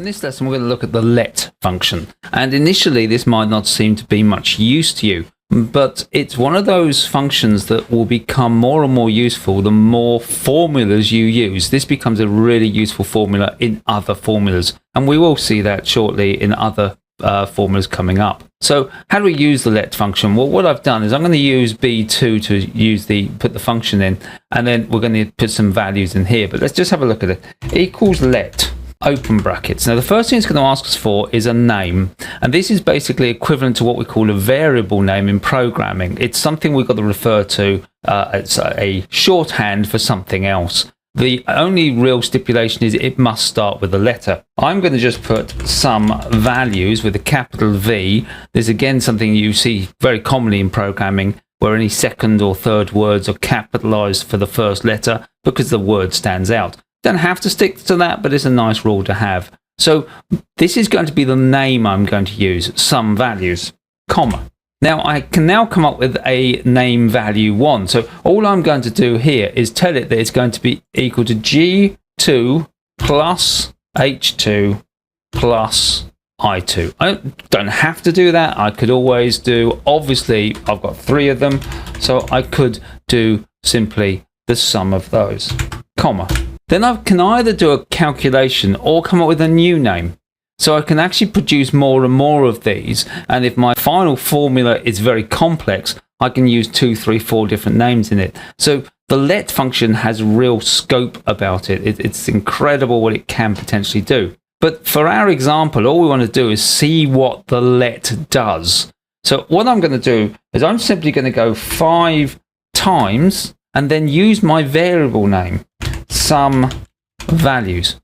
this lesson, we're going to look at the let function. And initially, this might not seem to be much use to you, but it's one of those functions that will become more and more useful the more formulas you use. This becomes a really useful formula in other formulas, and we will see that shortly in other formulas coming up. So how do we use the let function? Well, what I've done is I'm going to use B2 to put the function in, and then we're going to put some values in here. But let's just have a look at it. Equals let, open brackets. Now the first thing it's going to ask us for is a name, and this is basically equivalent to what we call a variable name in programming. It's something we've got to refer to. It's a shorthand for something else. The only real stipulation is it must start with a letter. I'm going to just put some values with a capital V. There's again something you see very commonly in programming, where any second or third words are capitalized for the first letter because the word stands out. Don't have to stick to that, but it's a nice rule to have. So this is going to be the name I'm going to use, some values, comma. Now I can now come up with a name value 1. So all I'm going to do here is tell it that it's going to be equal to G2 plus H2 plus I2. I don't have to do that. I could always do, obviously I've got 3 of them, so I could do simply the sum of those, comma. Then I can either do a calculation or come up with a new name. So I can actually produce more and more of these, and if my final formula is very complex, I can use 2, 3, 4 different names in it. So the let function has real scope about it. It's incredible what it can potentially do. But for our example, all we want to do is see what the let does. So what I'm going to do is I'm simply going to go 5 times and then use my variable name, some values.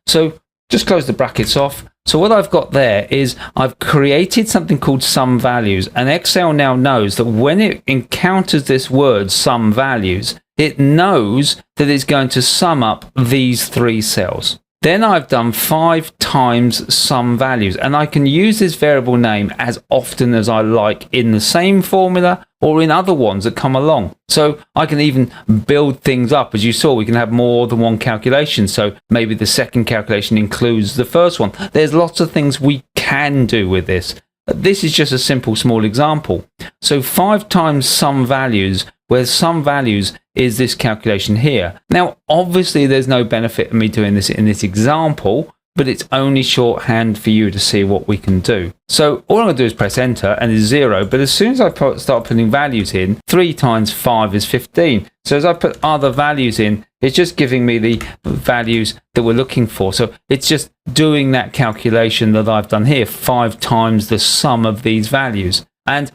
So just close the brackets off. So what I've got there is I've created something called some values, and Excel now knows that when it encounters this word some values, it knows that it's going to sum up these 3 cells. Then I've done 5 times some values, and I can use this variable name as often as I like in the same formula or in other ones that come along. So I can even build things up. As you saw, we can have more than one calculation. So maybe the second calculation includes the first one. There's lots of things we can do with this. This is just a simple small example. So 5 times some values, where some values is this calculation here. Now, obviously, there's no benefit in me doing this in this example, but it's only shorthand for you to see what we can do. So all I'm going to do is press enter, and it's 0. But as soon as I start putting values in, 3 times 5 is 15. So as I put other values in, it's just giving me the values that we're looking for. So it's just doing that calculation that I've done here, 5 times the sum of these values. And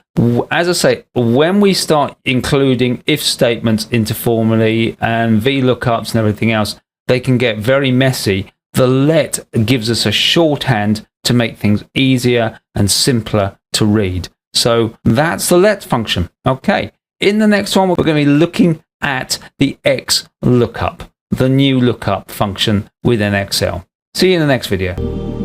as I say, when we start including if statements into formulae and VLOOKUPs and everything else, they can get very messy. The let gives us a shorthand to make things easier and simpler to read. So that's the let function. Okay. In the next one, we're going to be looking at the XLOOKUP, the new lookup function within Excel. See you in the next video.